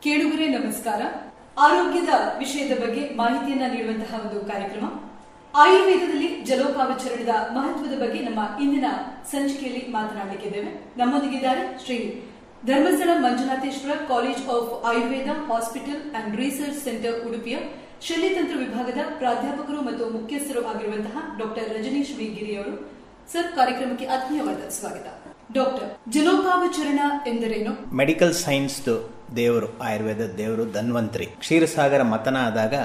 ಕೇಳುಗರೆ ನಮಸ್ಕಾರ. ಆರೋಗ್ಯದ ವಿಷಯದ ಬಗ್ಗೆ ಮಾಹಿತಿಯನ್ನ ನೀಡುವಂತಹ ಒಂದು ಕಾರ್ಯಕ್ರಮ. ಆಯುರ್ವೇದದಲ್ಲಿ ಜಲೋಕಾವಚರಣದ ಮಹತ್ವದ ಬಗ್ಗೆ ನಮ್ಮ ಇಂದಿನ ಸಂಚಿಕೆಯಲ್ಲಿ ಮಾತನಾಡಲಿಕ್ಕಿದ್ದೇವೆ. ನಮ್ಮೊಂದಿಗಿದ್ದಾರೆ Shri Dharmasthala Manjunatheshwara college of Ayurveda hospital and research centre ಉಡುಪಿಯ ಶಲ್ಯತಂತ್ರ ವಿಭಾಗದ ಪ್ರಾಧ್ಯಾಪಕರು ಮತ್ತು ಮುಖ್ಯಸ್ಥರು ಆಗಿರುವಂತಹ ಡಾಕ್ಟರ್ ರಜನೀಶ್ ವಿ ಗಿರಿ ಅವರು. ಸರ್, ಕಾರ್ಯಕ್ರಮಕ್ಕೆ ಆತ್ಮೀಯವಾದ ಸ್ವಾಗತ. ಡಾಕ್ಟರ್, ಜಲೋಕಾವಚರಣ ಎಂದರೇನು? ಮೆಡಿಕಲ್ ಸೈನ್ಸ್ ದೇವರು, ಆಯುರ್ವೇದ ದೇವರು ಧನ್ವಂತರಿ ಕ್ಷೀರಸಾಗರ ಮತನ ಆದಾಗ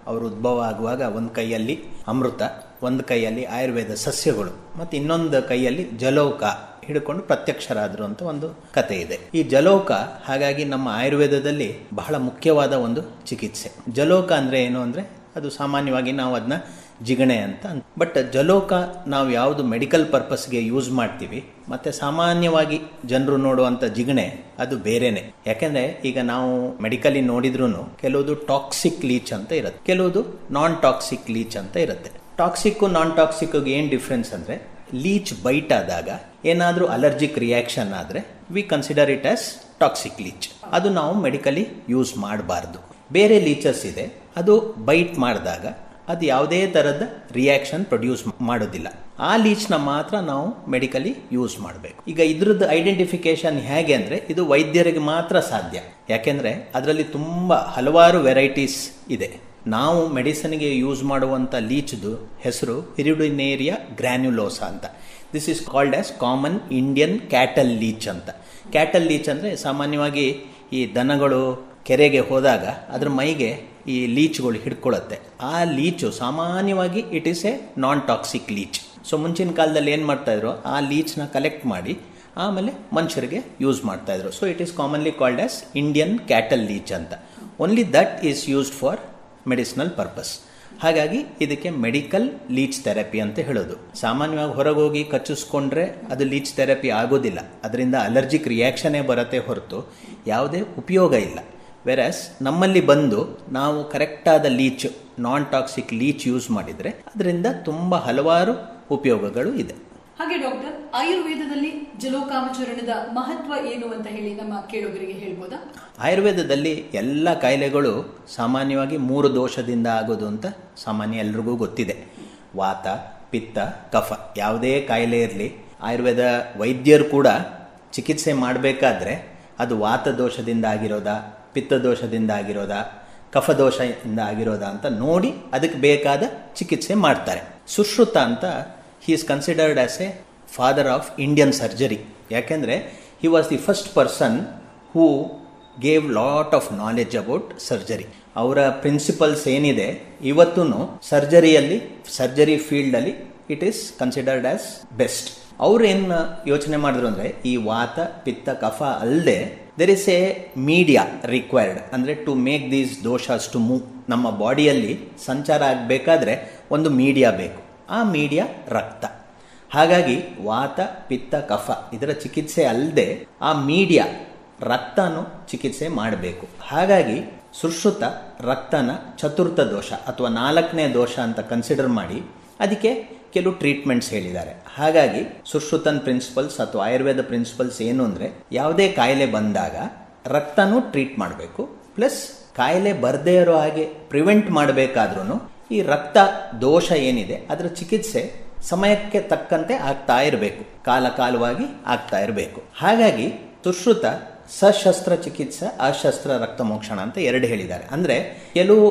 ಅವರು ಉದ್ಭವ ಆಗುವಾಗ ಒಂದು ಕೈಯಲ್ಲಿ ಅಮೃತ, ಒಂದು ಕೈಯಲ್ಲಿ ಆಯುರ್ವೇದ ಸಸ್ಯಗಳು ಮತ್ತು ಇನ್ನೊಂದು ಕೈಯಲ್ಲಿ ಜಲೋಕ ಹಿಡ್ಕೊಂಡು ಪ್ರತ್ಯಕ್ಷರಾದರು ಅಂತ ಒಂದು ಕತೆ ಇದೆ. ಈ ಜಲೋಕ ಹಾಗಾಗಿ ನಮ್ಮ ಆಯುರ್ವೇದದಲ್ಲಿ ಬಹಳ ಮುಖ್ಯವಾದ ಒಂದು ಚಿಕಿತ್ಸೆ. ಜಲೋಕ ಅಂದ್ರೆ ಏನು ಅಂದ್ರೆ ಅದು ಸಾಮಾನ್ಯವಾಗಿ ನಾವು ಅದನ್ನ ಜಿಗಣೆ ಅಂತ. ಬಟ್ ಜಲೋಕ ನಾವು ಯಾವುದು ಮೆಡಿಕಲ್ ಪರ್ಪಸ್ಗೆ ಯೂಸ್ ಮಾಡ್ತೀವಿ ಮತ್ತೆ ಸಾಮಾನ್ಯವಾಗಿ ಜನರು ನೋಡುವಂತ ಜಿಗಣೆ ಅದು ಬೇರೆನೆ. ಯಾಕೆಂದ್ರೆ ಈಗ ನಾವು ಮೆಡಿಕಲಿ ನೋಡಿದ್ರು ಕೆಲವುದು ಟಾಕ್ಸಿಕ್ ಲೀಚ್ ಅಂತ ಇರುತ್ತೆ, ಕೆಲವುದು ನಾನ್ ಟಾಕ್ಸಿಕ್ ಲೀಚ್ ಅಂತ ಇರುತ್ತೆ. ಟಾಕ್ಸಿಕ್ ನಾನ್ ಟಾಕ್ಸಿಕ್ ಏನ್ ಡಿಫ್ರೆನ್ಸ್ ಅಂದ್ರೆ, ಲೀಚ್ ಬೈಟ್ ಆದಾಗ ಏನಾದ್ರೂ ಅಲರ್ಜಿಕ್ ರಿಯಾಕ್ಷನ್ ಆದ್ರೆ we consider it as toxic leach. ಅದು ನಾವು ಮೆಡಿಕಲಿ ಯೂಸ್ ಮಾಡಬಾರ್ದು. ಬೇರೆ ಲೀಚಸ್ ಇದೆ, ಅದು ಬೈಟ್ ಮಾಡಿದಾಗ ಅದು ಯಾವುದೇ ತರದ ರಿಯಾಕ್ಷನ್ ಪ್ರೊಡ್ಯೂಸ್ ಮಾಡೋದಿಲ್ಲ. ಆ ಲೀಚ್ನ ಮಾತ್ರ ನಾವು ಮೆಡಿಕಲಿ ಯೂಸ್ ಮಾಡಬೇಕು. ಈಗ ಇದ್ರದ್ದು ಐಡೆಂಟಿಫಿಕೇಶನ್ ಹೇಗೆ ಅಂದ್ರೆ, ಇದು ವೈದ್ಯರಿಗೆ ಮಾತ್ರ ಸಾಧ್ಯ. ಯಾಕೆಂದ್ರೆ ಅದರಲ್ಲಿ ತುಂಬಾ ಹಲವಾರು ವೆರೈಟೀಸ್ ಇದೆ. ನಾವು ಮೆಡಿಸಿನ್ಗೆ ಯೂಸ್ ಮಾಡುವಂತ ಲೀಚ್ದು ಹೆಸರು ಹಿರಿಡುನೇರಿಯಾ ಗ್ರ್ಯಾನ್ಯುಲೋಸಾ ಅಂತ. This is called as common Indian cattle leech ಅಂತ. ಕ್ಯಾಟಲ್ ಲೀಚ್ ಅಂದ್ರೆ ಸಾಮಾನ್ಯವಾಗಿ ಈ ದನಗಳು ಕೆರೆಗೆ ಹೋದಾಗ ಅದ್ರ ಮೈಗೆ ಈ ಲೀಚ್ಗಳು ಹಿಡ್ಕೊಳ್ಳುತ್ತೆ. ಆ ಲೀಚು ಸಾಮಾನ್ಯವಾಗಿ it is A non toxic leach. So ಮುಂಚಿನ ಕಾಲದಲ್ಲಿ ಏನ್ ಮಾಡ್ತಾ ಇದ್ರು, ಆ ಲೀಚ್ನ ಕಲೆಕ್ಟ್ ಮಾಡಿ ಆಮೇಲೆ ಮನುಷ್ಯರಿಗೆ ಯೂಸ್ ಮಾಡ್ತಾ ಇದ್ರು. So it is commonly called as Indian cattle leech ಅಂತ. Only that is used for medicinal purpose. ಹಾಗಾಗಿ ಇದಕ್ಕೆ ಮೆಡಿಕಲ್ ಲೀಚ್ ಥೆರಪಿ ಅಂತ ಹೇಳೋದು. ಸಾಮಾನ್ಯವಾಗಿ ಹೊರಗೆ ಹೋಗಿ ಕಚ್ಚಿಸ್ಕೊಂಡ್ರೆ ಅದು ಲೀಚ್ ಥೆರಪಿ ಆಗೋದಿಲ್ಲ, ಅದರಿಂದ ಅಲರ್ಜಿಕ್ ರಿಯಾಕ್ಷನ್ನೇ ಬರತ್ತೆ ಹೊರತು ಯಾವುದೇ ಉಪಯೋಗ ಇಲ್ಲ. ವೆರಸ್ ನಮ್ಮಲ್ಲಿ ಬಂದು ನಾವು ಕರೆಕ್ಟಾದ leech, non toxic leech use ಮಾಡಿದ್ರೆ ಅದರಿಂದ ತುಂಬಾ ಹಲವಾರು ಉಪಯೋಗಗಳು ಇದೆ. ಹಾಗೆ ಡಾಕ್ಟರ್, ಆಯುರ್ವೇದದಲ್ಲಿ ಜಲೋಕಾವಚರಣದ ಮಹತ್ವ ಏನು ಅಂತ ಹೇಳಿ ನಮ್ಮ ಕೇಳುಗರಿಗೆ ಹೇಳ್ಬೋದಾ? ಆಯುರ್ವೇದದಲ್ಲಿ ಎಲ್ಲ ಕಾಯಿಲೆಗಳು ಸಾಮಾನ್ಯವಾಗಿ 3 ದೋಷದಿಂದ ಆಗೋದು ಅಂತ ಸಾಮಾನ್ಯ ಎಲ್ರಿಗೂ ಗೊತ್ತಿದೆ. ವಾತ, ಪಿತ್ತ, ಕಫ. ಯಾವುದೇ ಕಾಯಿಲೆ ಇರಲಿ, ಆಯುರ್ವೇದ ವೈದ್ಯರು ಕೂಡ ಚಿಕಿತ್ಸೆ ಮಾಡಬೇಕಾದ್ರೆ ಅದು ವಾತ ದೋಷದಿಂದ ಆಗಿರೋದಾ, ಪಿತ್ತ ದೋಷದಿಂದ ಆಗಿರೋದಾ, ಕಫ ದೋಷದಿಂದ ಆಗಿರೋದಾ ಅಂತ ನೋಡಿ ಅದಕ್ಕೆ ಬೇಕಾದ ಚಿಕಿತ್ಸೆ ಮಾಡ್ತಾರೆ. ಸುಶ್ರುತ ಅಂತ, he is considered as a father of Indian surgery. ಯಾಕೆಂದ್ರೆ he was the first person who gave lot of knowledge about surgery. ಅವರ ಪ್ರಿನ್ಸಿಪಲ್ಸ್ ಏನಿದೆ ಇವತ್ತು ಸರ್ಜರಿಯಲ್ಲಿ, ಸರ್ಜರಿ ಫೀಲ್ಡ್ ಅಲ್ಲಿ it is considered as best. ಅವ್ರು ಏನ್ ಯೋಚನೆ ಮಾಡಿದ್ರು ಅಂದ್ರೆ, ಈ ವಾತ, ಪಿತ್ತ, ಕಫ ಅಲ್ಲದೆ there is a media required. ಅಂದ್ರೆ to make these doshas to move. ನಮ್ಮ ಬಾಡಿಯಲ್ಲಿ ಸಂಚಾರ ಆಗಬೇಕಾದ್ರೆ ಒಂದು ಮೀಡಿಯಾ ಬೇಕು. ಆ ಮೀಡಿಯಾ ರಕ್ತ. ಹಾಗಾಗಿ ವಾತ, ಪಿತ್ತ, ಕಫ ಇದರ ಚಿಕಿತ್ಸೆ ಅಲ್ಲದೆ ಆ ಮೀಡಿಯಾ ರಕ್ತನು ಚಿಕಿತ್ಸೆ ಮಾಡಬೇಕು. ಹಾಗಾಗಿ ಸುಶ್ರುತ ರಕ್ತನ ಚತುರ್ಥ ದೋಷ ಅಥವಾ 4ನೇ ದೋಷ ಅಂತ ಕನ್ಸಿಡರ್ ಮಾಡಿ ಅದಕ್ಕೆ ಕೆಲವು ಟ್ರೀಟ್ಮೆಂಟ್ಸ್ ಹೇಳಿದ್ದಾರೆ. ಹಾಗಾಗಿ ಸುಶ್ರುತನ್ ಪ್ರಿನ್ಸಿಪಲ್ಸ್ ಅಥವಾ ಆಯುರ್ವೇದ ಪ್ರಿನ್ಸಿಪಲ್ಸ್ ಏನು ಅಂದ್ರೆ, ಯಾವುದೇ ಕಾಯಿಲೆ ಬಂದಾಗ ರಕ್ತನೂ ಟ್ರೀಟ್ ಮಾಡಬೇಕು, ಪ್ಲಸ್ ಕಾಯಿಲೆ ಬರ್ದೇ ಇರೋ ಹಾಗೆ ಪ್ರಿವೆಂಟ್ ಮಾಡಬೇಕಾದ್ರೂ ಈ ರಕ್ತ ದೋಷ ಏನಿದೆ ಅದರ ಚಿಕಿತ್ಸೆ ಸಮಯಕ್ಕೆ ತಕ್ಕಂತೆ ಆಗ್ತಾ ಇರಬೇಕು, ಕಾಲವಾಗಿ ಆಗ್ತಾ ಇರಬೇಕು. ಹಾಗಾಗಿ ಸುಶ್ರುತ ಸಶಸ್ತ್ರ ಚಿಕಿತ್ಸೆ, ಅಶಸ್ತ್ರ ರಕ್ತ ಮೋಕ್ಷಣ ಅಂತ 2 ಹೇಳಿದ್ದಾರೆ. ಅಂದ್ರೆ ಕೆಲವು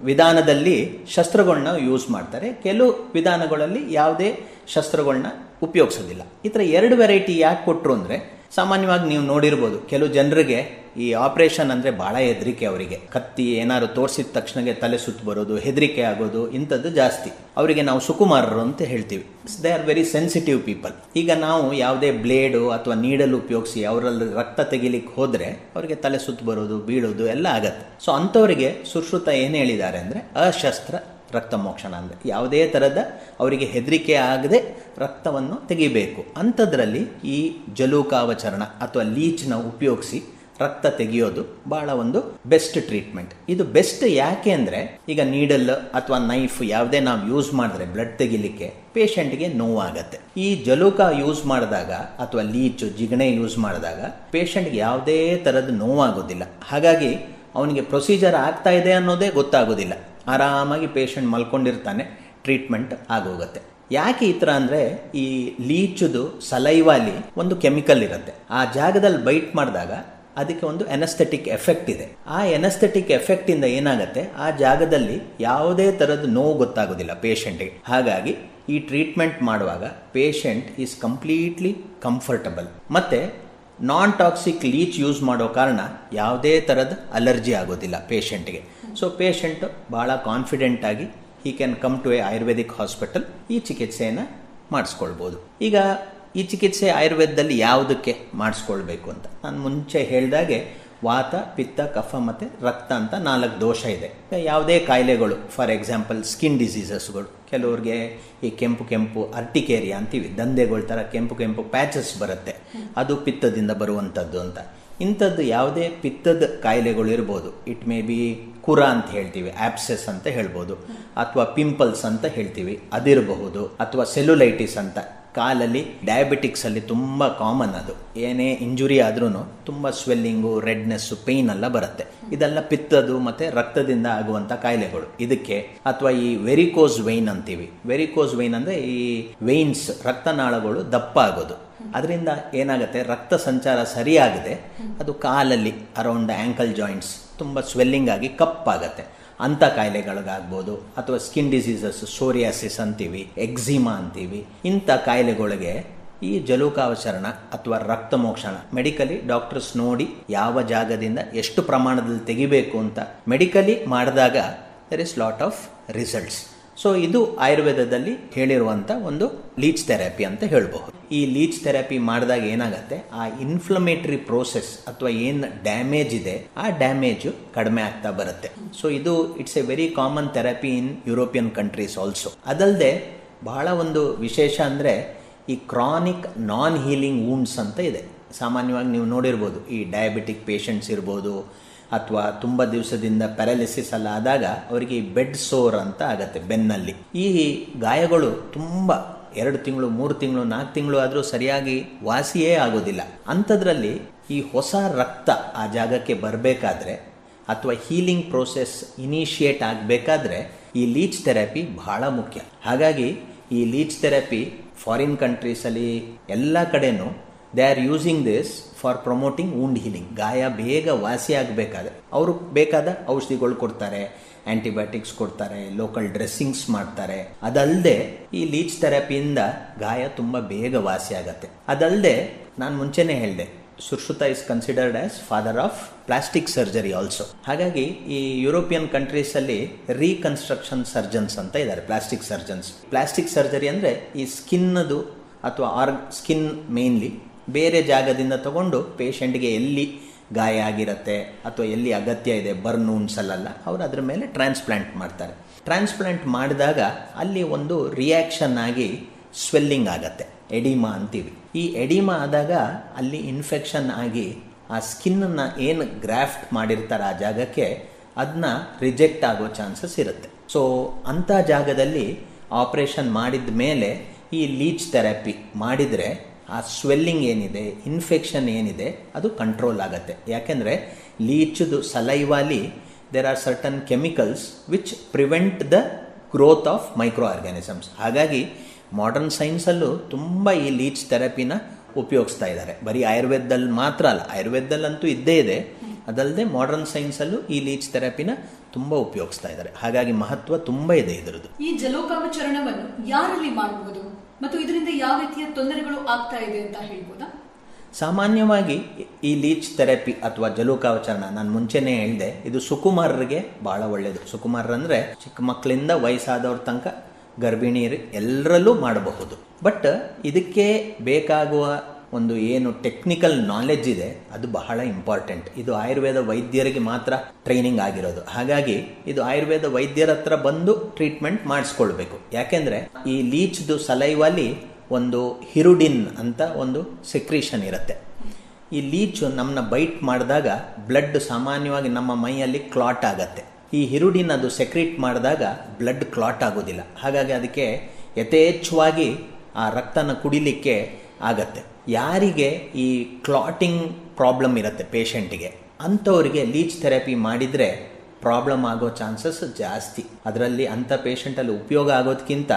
ವಿಧಾನದಲ್ಲಿ ಶಸ್ತ್ರಗಳನ್ನ ಯೂಸ್ ಮಾಡ್ತಾರೆ, ಕೆಲವು ವಿಧಾನಗಳಲ್ಲಿ ಯಾವುದೇ ಶಸ್ತ್ರಗಳನ್ನ ಉಪಯೋಗಿಸೋದಿಲ್ಲ. ಈ ಥರ 2 ವೆರೈಟಿ ಯಾಕೆ ಕೊಟ್ಟರು ಅಂದ್ರೆ, ಸಾಮಾನ್ಯವಾಗಿ ನೀವು ನೋಡಿರ್ಬೋದು ಕೆಲವು ಜನರಿಗೆ ಈ ಆಪರೇಷನ್ ಅಂದ್ರೆ ಬಹಳ ಹೆದರಿಕೆ. ಅವರಿಗೆ ಕತ್ತಿ ಏನಾದ್ರು ತೋರಿಸಿದ ತಕ್ಷಣಕ್ಕೆ ತಲೆ ಸುತ್ತು ಬರೋದು, ಹೆದರಿಕೆ ಆಗೋದು, ಇಂಥದ್ದು ಜಾಸ್ತಿ. ಅವರಿಗೆ ನಾವು ಸುಕುಮಾರರು ಅಂತ ಹೇಳ್ತೀವಿ. They are very sensitive people. ಈಗ ನಾವು ಯಾವುದೇ ಬ್ಲೇಡು ಅಥವಾ ನೀಡಲ್ ಉಪಯೋಗಿಸಿ ಅವರಲ್ಲಿ ರಕ್ತ ತೆಗಿಲಿಕ್ಕೆ ಹೋದ್ರೆ ಅವರಿಗೆ ತಲೆ ಸುತ್ತು ಬರೋದು, ಬೀಳೋದು ಎಲ್ಲ ಆಗತ್ತೆ. ಸೊ ಅಂಥವರಿಗೆ ಸುಶ್ರುತ ಏನು ಹೇಳಿದ್ದಾರೆ ಅಂದ್ರೆ, ಅಶಸ್ತ್ರ ರಕ್ತ ಮೋಕ್ಷಣ ಅಂದ್ರೆ ಯಾವುದೇ ತರದ ಅವರಿಗೆ ಹೆದರಿಕೆ ಆಗದೆ ರಕ್ತವನ್ನು ತೆಗಿಬೇಕು. ಅಂಥದ್ರಲ್ಲಿ ಈ ಜಲೂಕಾವಚರಣ ಅಥವಾ ಲೀಚ್ನ ಉಪಯೋಗಿಸಿ ರಕ್ತ ತೆಗೆಯೋದು ಬಹಳ ಒಂದು ಬೆಸ್ಟ್ ಟ್ರೀಟ್ಮೆಂಟ್. ಇದು ಬೆಸ್ಟ್ ಯಾಕೆ ಅಂದ್ರೆ, ಈಗ ನೀಡಲ್ ಅಥವಾ ನೈಫ್ ಯಾವುದೇ ನಾವು ಯೂಸ್ ಮಾಡಿದ್ರೆ ಬ್ಲಡ್ ತೆಗಿಲಿಕ್ಕೆ ಪೇಷಂಟ್ಗೆ ನೋವಾಗತ್ತೆ. ಈ ಜಲೂಕ ಯೂಸ್ ಮಾಡಿದಾಗ ಅಥವಾ ಲೀಚ್ ಜಿಗಣೆ ಯೂಸ್ ಮಾಡಿದಾಗ ಪೇಷಂಟ್ಗೆ ಯಾವುದೇ ತರದ ನೋವಾಗೋದಿಲ್ಲ. ಹಾಗಾಗಿ ಅವನಿಗೆ ಪ್ರೊಸೀಜರ್ ಆಗ್ತಾ ಇದೆ ಅನ್ನೋದೇ ಗೊತ್ತಾಗೋದಿಲ್ಲ. ಆರಾಮಾಗಿ ಪೇಷಂಟ್ ಮಲ್ಕೊಂಡಿರ್ತಾನೆ, ಟ್ರೀಟ್ಮೆಂಟ್ ಆಗೋಗುತ್ತೆ. ಯಾಕೆ ಈ ಥರ ಅಂದರೆ, ಈ ಲೀಚುದು ಸಲೈವಾಲಿ ಒಂದು ಕೆಮಿಕಲ್ ಇರುತ್ತೆ. ಆ ಜಾಗದಲ್ಲಿ ಬೈಟ್ ಮಾಡಿದಾಗ ಅದಕ್ಕೆ ಒಂದು ಎನಸ್ಥೆಟಿಕ್ ಎಫೆಕ್ಟ್ ಇದೆ. ಆ ಎನಸ್ಥೆಟಿಕ್ ಎಫೆಕ್ಟ್ ಇಂದ ಏನಾಗುತ್ತೆ, ಆ ಜಾಗದಲ್ಲಿ ಯಾವುದೇ ಥರದ ನೋವು ಗೊತ್ತಾಗೋದಿಲ್ಲ ಪೇಷಂಟ್ಗೆ. ಹಾಗಾಗಿ ಈ ಟ್ರೀಟ್ಮೆಂಟ್ ಮಾಡುವಾಗ ಪೇಷಂಟ್ ಈಸ್ ಕಂಪ್ಲೀಟ್ಲಿ ಕಂಫರ್ಟಬಲ್. ಮತ್ತೆ ನಾನ್ ಟಾಕ್ಸಿಕ್ ಲೀಚ್ ಯೂಸ್ ಮಾಡೋ ಕಾರಣ ಯಾವುದೇ ಥರದ ಅಲರ್ಜಿ ಆಗೋದಿಲ್ಲ ಪೇಷಂಟ್ಗೆ. ಸೊ ಪೇಷಂಟ್ ಭಾಳ ಕಾನ್ಫಿಡೆಂಟ್ ಆಗಿ he can come to a ayurvedic hospital, ಈ ಚಿಕಿತ್ಸೆಯನ್ನು ಮಾಡಿಸ್ಕೊಳ್ಬೋದು. ಈಗ ಈ ಚಿಕಿತ್ಸೆ ಆಯುರ್ವೇದದಲ್ಲಿ ಯಾವುದಕ್ಕೆ ಮಾಡಿಸ್ಕೊಳ್ಬೇಕು ಅಂತ ನಾನು ಮುಂಚೆ ಹೇಳಿದಾಗೆ, ವಾತ, ಪಿತ್ತ, ಕಫ ಮತ್ತು ರಕ್ತ ಅಂತ 4 ದೋಷ ಇದೆ. ಯಾವುದೇ ಕಾಯಿಲೆಗಳು, ಫಾರ್ ಎಕ್ಸಾಂಪಲ್ ಸ್ಕಿನ್ ಡಿಸೀಸಸ್ಗಳು, ಕೆಲವ್ರಿಗೆ ಈ ಕೆಂಪು ಅರ್ಟಿಕೇರಿಯಾ ಅಂತೀವಿ, ದಂಧೆಗಳ ಥರ ಕೆಂಪು ಪ್ಯಾಚಸ್ ಬರುತ್ತೆ, ಅದು ಪಿತ್ತದಿಂದ ಬರುವಂಥದ್ದು ಅಂತ. ಇಂಥದ್ದು ಯಾವುದೇ ಪಿತ್ತದ ಕಾಯಿಲೆಗಳು ಇರ್ಬೋದು. ಇಟ್ ಮೇ ಬಿ ಕುರ ಅಂತ ಹೇಳ್ತೀವಿ, ಆಪ್ಸೆಸ್ ಅಂತ ಹೇಳ್ಬೋದು, ಅಥವಾ ಪಿಂಪಲ್ಸ್ ಅಂತ ಹೇಳ್ತೀವಿ, ಅದಿರಬಹುದು, ಅಥವಾ ಸೆಲ್ಯುಲೈಟಿಸ್ ಅಂತ. ಕಾಲಲ್ಲಿ ಡಯಾಬಿಟಿಕ್ಸ್ ಅಲ್ಲಿ ತುಂಬ ಕಾಮನ್. ಅದು ಏನೇ ಇಂಜುರಿ ಆದ್ರೂ ತುಂಬ ಸ್ವೆಲ್ಲಿಂಗು, ರೆಡ್ನೆಸ್ಸು, ಪೇಯ್ನ್ ಎಲ್ಲ ಬರುತ್ತೆ. ಇದೆಲ್ಲ ಪಿತ್ತದು ಮತ್ತು ರಕ್ತದಿಂದ ಆಗುವಂಥ ಕಾಯಿಲೆಗಳು. ಇದಕ್ಕೆ ಅಥವಾ ಈ ವೆರಿಕೋಸ್ ವೈನ್ ಅಂತೀವಿ. ವೆರಿಕೋಸ್ ವೈನ್ ಅಂದರೆ ಈ ವೆಯ್ನ್ಸ್, ರಕ್ತನಾಳಗಳು ದಪ್ಪ ಆಗೋದು. ಅದರಿಂದ ಏನಾಗುತ್ತೆ, ರಕ್ತ ಸಂಚಾರ ಸರಿಯಾಗದೆ ಅದು ಕಾಲಲ್ಲಿ ಅರೌಂಡ್ ಆ್ಯಂಕಲ್ ಜಾಯಿಂಟ್ಸ್ ತುಂಬ ಸ್ವೆಲ್ಲಿಂಗ್ ಆಗಿ ಕಪ್ಪಾಗತ್ತೆ. ಅಂಥ ಕಾಯಿಲೆಗಳಿಗಾಗ್ಬೋದು. ಅಥವಾ ಸ್ಕಿನ್ ಡಿಸೀಸಸ್, ಸೋರಿಯಾಸಿಸ್ ಅಂತೀವಿ, ಎಕ್ಸಿಮಾ ಅಂತೀವಿ. ಇಂಥ ಕಾಯಿಲೆಗಳಿಗೆ ಈ ಜಲೋಕಾವಚರಣ ಅಥವಾ ರಕ್ತ ಮೋಕ್ಷಣ ಮೆಡಿಕಲಿ ಡಾಕ್ಟರ್ಸ್ ನೋಡಿ ಯಾವ ಜಾಗದಿಂದ ಎಷ್ಟು ಪ್ರಮಾಣದಲ್ಲಿ ತೆಗಿಬೇಕು ಅಂತ ಮೆಡಿಕಲಿ ಮಾಡಿದಾಗ there is lot of results. So ಇದು ಆಯುರ್ವೇದದಲ್ಲಿ ಹೇಳಿರುವಂಥ ಒಂದು ಲೀಚ್ ಥೆರಪಿ ಅಂತ ಹೇಳಬಹುದು. ಈ ಲೀಚ್ ಥೆರಪಿ ಮಾಡಿದಾಗ ಏನಾಗುತ್ತೆ, ಆ ಇನ್ಫ್ಲಮೇಟರಿ ಪ್ರೋಸೆಸ್ ಅಥವಾ ಏನು ಡ್ಯಾಮೇಜ್ ಇದೆ ಆ ಡ್ಯಾಮೇಜು ಕಡಿಮೆ ಆಗ್ತಾ ಬರುತ್ತೆ. ಸೊ ಇದು it's A very common therapy in European countries also. ಅದಲ್ಲದೆ ಬಹಳ ಒಂದು ವಿಶೇಷ ಅಂದರೆ ಈ ಕ್ರಾನಿಕ್ ನಾನ್ ಹೀಲಿಂಗ್ ವೂಂಡ್ಸ್ ಅಂತ ಇದೆ. ಸಾಮಾನ್ಯವಾಗಿ ನೀವು ನೋಡಿರ್ಬೋದು, ಈ ಡಯಾಬಿಟಿಕ್ ಪೇಷಂಟ್ಸ್ ಇರ್ಬೋದು, ಅಥವಾ ತುಂಬ ದಿವಸದಿಂದ ಪ್ಯಾರಾಲಿಸಿಸ್ ಎಲ್ಲ ಆದಾಗ ಅವರಿಗೆ ಬೆಡ್ ಸೋರ್ ಅಂತ ಆಗತ್ತೆ ಬೆನ್ನಲ್ಲಿ. ಈ ಗಾಯಗಳು ತುಂಬ 2 ತಿಂಗಳು, 3 ತಿಂಗಳು, 4 ತಿಂಗಳು ಆದರೂ ಸರಿಯಾಗಿ ವಾಸಿಯೇ ಆಗೋದಿಲ್ಲ. ಅಂಥದ್ರಲ್ಲಿ ಈ ಹೊಸ ರಕ್ತ ಆ ಜಾಗಕ್ಕೆ ಬರಬೇಕಾದ್ರೆ ಅಥವಾ ಹೀಲಿಂಗ್ ಪ್ರೋಸೆಸ್ ಇನಿಷಿಯೇಟ್ ಆಗಬೇಕಾದ್ರೆ ಈ ಲೀಚ್ ಥೆರಪಿ ಬಹಳ ಮುಖ್ಯ. ಹಾಗಾಗಿ ಈ ಲೀಚ್ ಥೆರಪಿ ಫಾರಿನ್ ಕಂಟ್ರೀಸಲ್ಲಿ ಎಲ್ಲ ಕಡೆನೂ they are using this for promoting wound healing. ಗಾಯ ಬೇಗ ವಾಸಿ ಆಗಬೇಕಾದ್ರೆ ಅವರು ಬೇಕಾದ ಔಷಧಿಗಳು ಕೊಡ್ತಾರೆ, ಆಂಟಿಬಯೋಟಿಕ್ಸ್ ಕೊಡ್ತಾರೆ, ಲೋಕಲ್ ಡ್ರೆಸ್ಸಿಂಗ್ಸ್ ಮಾಡ್ತಾರೆ. ಅದಲ್ಲದೆ ಈ ಲೀಚ್ ಥೆರಪಿಯಿಂದ ಗಾಯ ತುಂಬ ಬೇಗ ವಾಸಿ ಆಗತ್ತೆ. ಅದಲ್ಲದೆ ನಾನು ಮುಂಚೆನೇ ಹೇಳಿದೆ, Sushruta is considered as father of plastic surgery also. ಹಾಗಾಗಿ ಈ ಯುರೋಪಿಯನ್ ಕಂಟ್ರೀಸ್ ಅಲ್ಲಿ ರೀಕನ್ಸ್ಟ್ರಕ್ಷನ್ ಸರ್ಜನ್ಸ್ ಅಂತ ಇದ್ದಾರೆ, ಪ್ಲಾಸ್ಟಿಕ್ ಸರ್ಜನ್ಸ್. ಪ್ಲಾಸ್ಟಿಕ್ ಸರ್ಜರಿ ಅಂದರೆ ಈ ಸ್ಕಿನ್ನದು ಅಥವಾ ಸ್ಕಿನ್ ಮೇನ್ಲಿ ಬೇರೆ ಜಾಗದಿಂದ ತಗೊಂಡು ಪೇಷಂಟ್ಗೆ ಎಲ್ಲಿ ಗಾಯ ಆಗಿರುತ್ತೆ ಅಥವಾ ಎಲ್ಲಿ ಅಗತ್ಯ ಇದೆ, ಬರ್ನ್ ವೂಂಡ್ಸ್ ಅಲ್ಲ, ಅವರು ಅದ್ರ ಮೇಲೆ ಟ್ರಾನ್ಸ್ಪ್ಲಾಂಟ್ ಮಾಡ್ತಾರೆ. ಟ್ರಾನ್ಸ್ಪ್ಲಾಂಟ್ ಮಾಡಿದಾಗ ಅಲ್ಲಿ ಒಂದು ರಿಯಾಕ್ಷನ್ ಆಗಿ ಸ್ವೆಲ್ಲಿಂಗ್ ಆಗತ್ತೆ, ಎಡಿಮಾ ಅಂತೀವಿ. ಈ ಎಡಿಮಾ ಆದಾಗ ಅಲ್ಲಿ ಇನ್ಫೆಕ್ಷನ್ ಆಗಿ ಆ ಸ್ಕಿನ್ನ ಏನು ಗ್ರಾಫ್ಟ್ ಮಾಡಿರ್ತಾರೆ ಆ ಜಾಗಕ್ಕೆ ಅದನ್ನ ರಿಜೆಕ್ಟ್ ಆಗೋ ಚಾನ್ಸಸ್ ಇರುತ್ತೆ. ಸೊ ಅಂಥ ಜಾಗದಲ್ಲಿ ಆಪರೇಷನ್ ಮಾಡಿದ ಮೇಲೆ ಈ ಲೀಚ್ ಥೆರಪಿ ಮಾಡಿದರೆ ಆ ಸ್ವೆಲ್ಲಿಂಗ್ ಏನಿದೆ, ಇನ್ಫೆಕ್ಷನ್ ಏನಿದೆ ಅದು ಕಂಟ್ರೋಲ್ ಆಗುತ್ತೆ. ಯಾಕೆಂದರೆ ಲೀಚದು ಸಲೈವಾಲಿ there are certain chemicals which prevent the growth of micro organisms. ಹಾಗಾಗಿ ಮಾಡರ್ನ್ ಸೈನ್ಸಲ್ಲೂ ತುಂಬ ಈ ಲೀಚ್ ಥೆರಪಿನ ಉಪಯೋಗಿಸ್ತಾ ಇದ್ದಾರೆ. ಬರೀ ಆಯುರ್ವೇದದಲ್ಲಿ ಮಾತ್ರ ಅಲ್ಲ, ಆಯುರ್ವೇದದಲ್ಲಂತೂ ಇದ್ದೇ ಇದೆ. ಅದಲ್ಲದೆ ಮಾಡರ್ನ್ ಸೈನ್ಸಲ್ಲೂ ಈ ಲೀಚ್ ಥೆರಪಿನ ತುಂಬ ಉಪಯೋಗಿಸ್ತಾ ಇದ್ದಾರೆ. ಹಾಗಾಗಿ ಮಹತ್ವ ತುಂಬ ಇದೆ ಇದರದ್ದು. ಈ ಜಲೋಕಾವಚರಣವನ್ನು ಯಾರಲ್ಲಿ ಮಾಡಬಹುದು ಮತ್ತು ಇದರಿಂದ ಯಾವ ರೀತಿಯ ತೊಂದರೆಗಳು ಆಗ್ತಾ ಇದೆ ಅಂತ ಹೇಳ್ಬೋದಾ? ಸಾಮಾನ್ಯವಾಗಿ ಈ ಲೀಚ್ ಥೆರಪಿ ಅಥವಾ ಜಲೋಕಾವಚರಣ ನಾನು ಮುಂಚೆನೇ ಹೇಳಿದೆ, ಇದು ಸುಕುಮಾರರಿಗೆ ಬಹಳ ಒಳ್ಳೆಯದು. ಸುಕುಮಾರರು ಅಂದರೆ ಚಿಕ್ಕ ಮಕ್ಕಳಿಂದ ವಯಸ್ಸಾದವ್ರ ತನಕ ಗರ್ಭಿಣಿಯರು ಎಲ್ಲರಲ್ಲೂ ಮಾಡಬಹುದು. ಬಟ್ ಇದಕ್ಕೆ ಬೇಕಾಗುವ ಒಂದು ಏನು ಟೆಕ್ನಿಕಲ್ ನಾಲೆಡ್ಜ್ ಇದೆ ಅದು ಬಹಳ ಇಂಪಾರ್ಟೆಂಟ್. ಇದು ಆಯುರ್ವೇದ ವೈದ್ಯರಿಗೆ ಮಾತ್ರ ಟ್ರೈನಿಂಗ್ ಆಗಿರೋದು. ಹಾಗಾಗಿ ಇದು ಆಯುರ್ವೇದ ವೈದ್ಯರ ಹತ್ರ ಬಂದು ಟ್ರೀಟ್ಮೆಂಟ್ ಮಾಡಿಸ್ಕೊಳ್ಬೇಕು. ಯಾಕೆಂದ್ರೆ ಈ ಲೀಚ್ದು ಸಲೈವಲ್ಲಿ ಒಂದು ಹಿರುಡಿನ್ ಅಂತ ಒಂದು ಸೆಕ್ರೀಷನ್ ಇರುತ್ತೆ. ಈ ಲೀಚು ನಮ್ಮನ್ನ ಬೈಟ್ ಮಾಡಿದಾಗ ಬ್ಲಡ್ ಸಾಮಾನ್ಯವಾಗಿ ನಮ್ಮ ಮೈಯಲ್ಲಿ ಕ್ಲಾಟ್ ಆಗತ್ತೆ. ಈ ಹಿರುಡಿನ್ ಅದು ಸೆಕ್ರೀಟ್ ಮಾಡಿದಾಗ ಬ್ಲಡ್ ಕ್ಲಾಟ್ ಆಗೋದಿಲ್ಲ. ಹಾಗಾಗಿ ಅದಕ್ಕೆ ಯಥೇಚ್ಛವಾಗಿ ಆ ರಕ್ತನ ಕುಡಿಲಿಕ್ಕೆ ಆಗತ್ತೆ. ಯಾರಿಗೆ ಈ ಕ್ಲಾಟಿಂಗ್ ಪ್ರಾಬ್ಲಮ್ ಇರುತ್ತೆ ಪೇಷಂಟಿಗೆ, ಅಂಥವರಿಗೆ ಲೀಚ್ ಥೆರಪಿ ಮಾಡಿದರೆ ಪ್ರಾಬ್ಲಮ್ ಆಗೋ ಚಾನ್ಸಸ್ ಜಾಸ್ತಿ. ಅದರಲ್ಲಿ ಅಂಥ ಪೇಷಂಟಲ್ಲಿ ಉಪಯೋಗ ಆಗೋದಕ್ಕಿಂತ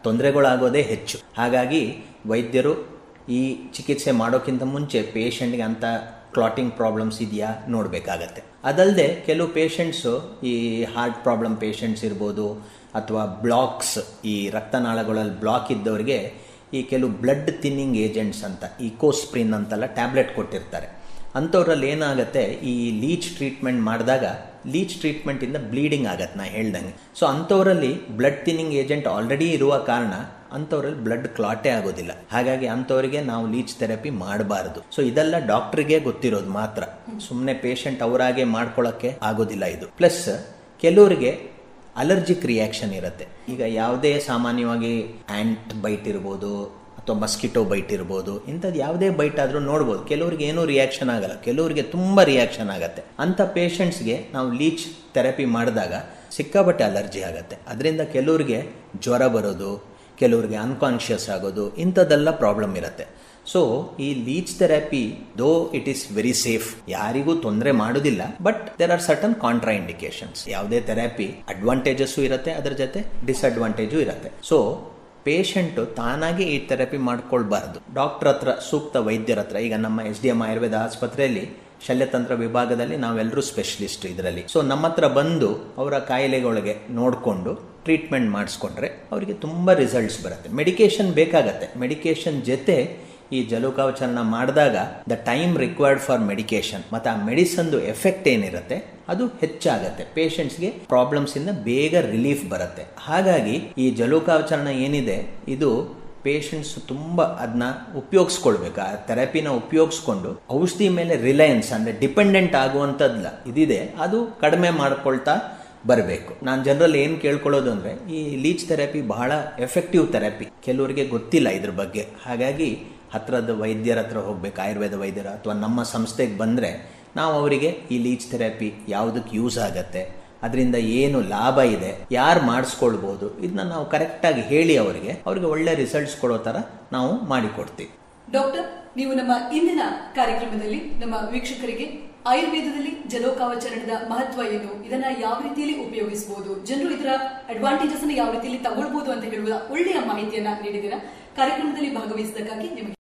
ತೊಂದರೆಗಳಾಗೋದೇ ಹೆಚ್ಚು. ಹಾಗಾಗಿ ವೈದ್ಯರು ಈ ಚಿಕಿತ್ಸೆ ಮಾಡೋಕ್ಕಿಂತ ಮುಂಚೆ ಪೇಷಂಟ್ಗೆ ಅಂಥ ಕ್ಲಾಟಿಂಗ್ ಪ್ರಾಬ್ಲಮ್ಸ್ ಇದೆಯಾ ನೋಡಬೇಕಾಗತ್ತೆ. ಅದಲ್ಲದೆ ಕೆಲವು ಪೇಷಂಟ್ಸು ಈ ಹಾರ್ಟ್ ಪ್ರಾಬ್ಲಮ್ ಪೇಷಂಟ್ಸ್ ಇರ್ಬೋದು, ಅಥವಾ ಬ್ಲಾಕ್ಸ್, ಈ ರಕ್ತನಾಳಗಳಲ್ಲಿ ಬ್ಲಾಕ್ ಇದ್ದವರಿಗೆ ಈ ಕೆಲವು ಬ್ಲಡ್ ಥಿನ್ನಿಂಗ್ ಏಜೆಂಟ್ಸ್ ಅಂತ, ಈ ಕೋಸ್ಪ್ರಿನ್ ಅಂತೆಲ್ಲ ಟ್ಯಾಬ್ಲೆಟ್ ಕೊಟ್ಟಿರ್ತಾರೆ. ಅಂಥವ್ರಲ್ಲಿ ಏನಾಗುತ್ತೆ, ಈ ಲೀಚ್ ಟ್ರೀಟ್ಮೆಂಟ್ ಮಾಡಿದಾಗ ಲೀಚ್ ಟ್ರೀಟ್ಮೆಂಟಿಂದ ಬ್ಲೀಡಿಂಗ್ ಆಗತ್ತೆ ನಾ ಹೇಳ್ದಂಗೆ. ಸೊ ಅಂಥವರಲ್ಲಿ ಬ್ಲಡ್ ಥಿನ್ನಿಂಗ್ ಏಜೆಂಟ್ ಆಲ್ರೆಡಿ ಇರುವ ಕಾರಣ ಅಂಥವ್ರಲ್ಲಿ ಬ್ಲಡ್ ಕ್ಲಾಟೇ ಆಗೋದಿಲ್ಲ. ಹಾಗಾಗಿ ಅಂಥವರಿಗೆ ನಾವು ಲೀಚ್ ಥೆರಪಿ ಮಾಡಬಾರ್ದು. ಸೊ ಇದೆಲ್ಲ ಡಾಕ್ಟ್ರಿಗೆ ಗೊತ್ತಿರೋದು ಮಾತ್ರ, ಸುಮ್ಮನೆ ಪೇಷಂಟ್ ಅವರಾಗೆ ಮಾಡ್ಕೊಳ್ಳೋಕ್ಕೆ ಆಗೋದಿಲ್ಲ ಇದು. ಪ್ಲಸ್ ಕೆಲವರಿಗೆ ಅಲರ್ಜಿಕ್ ರಿಯಾಕ್ಷನ್ ಇರುತ್ತೆ. ಈಗ ಯಾವುದೇ ಸಾಮಾನ್ಯವಾಗಿ ಆ್ಯಂಟ್ ಬೈಟ್ ಇರ್ಬೋದು ಅಥವಾ ಮಸ್ಕಿಟೋ ಬೈಟ್ ಇರ್ಬೋದು, ಇಂಥದ್ದು ಯಾವುದೇ ಬೈಟ್ ಆದರೂ ನೋಡ್ಬೋದು, ಕೆಲವರಿಗೆ ಏನೂ ರಿಯಾಕ್ಷನ್ ಆಗಲ್ಲ, ಕೆಲವರಿಗೆ ತುಂಬ ರಿಯಾಕ್ಷನ್ ಆಗುತ್ತೆ. ಅಂಥ ಪೇಷಂಟ್ಸ್ಗೆ ನಾವು ಲೀಚ್ ಥೆರಪಿ ಮಾಡಿದಾಗ ಸಿಕ್ಕಾಪಟ್ಟೆ ಅಲರ್ಜಿ ಆಗುತ್ತೆ. ಅದರಿಂದ ಕೆಲವರಿಗೆ ಜ್ವರ ಬರೋದು, ಕೆಲವರಿಗೆ ಅನ್ಕಾನ್ಷಿಯಸ್ ಆಗೋದು, ಇಂಥದ್ದೆಲ್ಲ ಪ್ರಾಬ್ಲಮ್ ಇರುತ್ತೆ. ಸೊ ಈ leech therapy though it is very safe, ಯಾರಿಗೂ ತೊಂದರೆ ಮಾಡೋದಿಲ್ಲ, but there are certain contraindications. ಯಾವುದೇ ಥೆರಪಿ ಅಡ್ವಾಂಟೇಜಸ್ಸು ಇರುತ್ತೆ, ಅದರ ಜೊತೆ ಡಿಸ್ಅಡ್ವಾಂಟೇಜು ಇರುತ್ತೆ. ಸೊ ಪೇಷಂಟು ತಾನಾಗಿ ಈ ಥೆರಪಿ ಮಾಡ್ಕೊಳ್ಬಾರ್ದು. ಡಾಕ್ಟರ್ ಹತ್ರ, ಸೂಕ್ತ ವೈದ್ಯರ ಹತ್ರ, ಈಗ ನಮ್ಮ SDM ಆಯುರ್ವೇದ ಆಸ್ಪತ್ರೆಯಲ್ಲಿ ಶಲ್ಯತಂತ್ರ ವಿಭಾಗದಲ್ಲಿ ನಾವೆಲ್ಲರೂ ಸ್ಪೆಷಲಿಸ್ಟ್ ಇದರಲ್ಲಿ. ಸೊ ನಮ್ಮ ಹತ್ರ ಬಂದು ಅವರ ಕಾಯಿಲೆಗಳಿಗೆ ನೋಡಿಕೊಂಡು ಟ್ರೀಟ್ಮೆಂಟ್ ಮಾಡಿಸ್ಕೊಂಡ್ರೆ ಅವರಿಗೆ ತುಂಬ ರಿಸಲ್ಟ್ಸ್ ಬರುತ್ತೆ. ಮೆಡಿಕೇಷನ್ ಬೇಕಾಗತ್ತೆ, ಮೆಡಿಕೇಷನ್ ಜೊತೆ ಈ ಜಲೋಕವಚನ ಮಾಡಿದಾಗ the time required for medication ಮತ್ತು ಆ ಮೆಡಿಸನ್ದು ಎಫೆಕ್ಟ್ ಏನಿರುತ್ತೆ ಅದು ಹೆಚ್ಚಾಗತ್ತೆ. ಪೇಷಂಟ್ಸ್ಗೆ ಪ್ರಾಬ್ಲಮ್ಸ್ ಇಂದ ಬೇಗ ರಿಲೀಫ್ ಬರುತ್ತೆ. ಹಾಗಾಗಿ ಈ ಜಲೋಕವಚನ ಏನಿದೆ ಇದು ಪೇಷಂಟ್ಸ್ ತುಂಬ ಅದನ್ನ ಉಪಯೋಗಿಸ್ಕೊಳ್ಬೇಕು. ಆ ಥೆರಪಿನ ಉಪಯೋಗಿಸ್ಕೊಂಡು ಔಷಧಿ ಮೇಲೆ ರಿಲಯನ್ಸ್ ಅಂದರೆ ಡಿಪೆಂಡೆಂಟ್ ಆಗುವಂಥದ್ದಲ್ಲ ಇದಿದೆ, ಅದು ಕಡಿಮೆ ಮಾಡ್ಕೊಳ್ತಾ ಬರಬೇಕು. ನಾನು ಜನರಲ್ಲಿ ಏನು ಕೇಳ್ಕೊಳ್ಳೋದು ಅಂದರೆ, ಈ ಲೀಚ್ ಥೆರಪಿ ಬಹಳ ಎಫೆಕ್ಟಿವ್ ಥೆರಪಿ, ಕೆಲವರಿಗೆ ಗೊತ್ತಿಲ್ಲ ಇದ್ರ ಬಗ್ಗೆ. ಹಾಗಾಗಿ ಹತ್ರದ ವೈದ್ಯರ ಹತ್ರ ಹೋಗ್ಬೇಕು, ಆಯುರ್ವೇದ ವೈದ್ಯರ ಅಥವಾ ನಮ್ಮ ಸಂಸ್ಥೆಗೆ ಬಂದರೆ ನಾವು ಅವರಿಗೆ ಈ ಲೀಚ್ ಥೆರಪಿ ಯಾವುದಕ್ಕೆ ಯೂಸ್ ಆಗತ್ತೆ, ಅದರಿಂದ ಏನು ಲಾಭ ಇದೆ, ಯಾರು ಮಾಡಿಸ್ಕೊಳ್ಬೋದು, ಇದನ್ನ ನಾವು ಕರೆಕ್ಟಾಗಿ ಹೇಳಿ ಅವರಿಗೆ ಒಳ್ಳೆ ರಿಸಲ್ಟ್ಸ್ ಕೊಡೋ ಥರ ನಾವು ಮಾಡಿಕೊಡ್ತೀವಿ. ಡಾಕ್ಟರ್, ನೀವು ನಮ್ಮ ಇಂದಿನ ಕಾರ್ಯಕ್ರಮದಲ್ಲಿ ನಮ್ಮ ವೀಕ್ಷಕರಿಗೆ ಆಯುರ್ವೇದದಲ್ಲಿ ಜಲೋಕವಚರಣದ ಮಹತ್ವ ಏನು, ಇದನ್ನ ಯಾವ ರೀತಿಯಲ್ಲಿ ಉಪಯೋಗಿಸಬಹುದು, ಜನರು ಇದರ ಅಡ್ವಾಂಟೇಜಸ್ ಅನ್ನು ಯಾವ ರೀತಿಯಲ್ಲಿ ತಗೊಳ್ಬಹುದು ಅಂತ ಹೇಳುವ ಒಳ್ಳೆಯ ಮಾಹಿತಿಯನ್ನ ನೀಡಿದ್ದೀರಾ. ಕಾರ್ಯಕ್ರಮದಲ್ಲಿ ಭಾಗವಹಿಸಿದ್ದಕ್ಕಾಗಿ ನಿಮಗೆ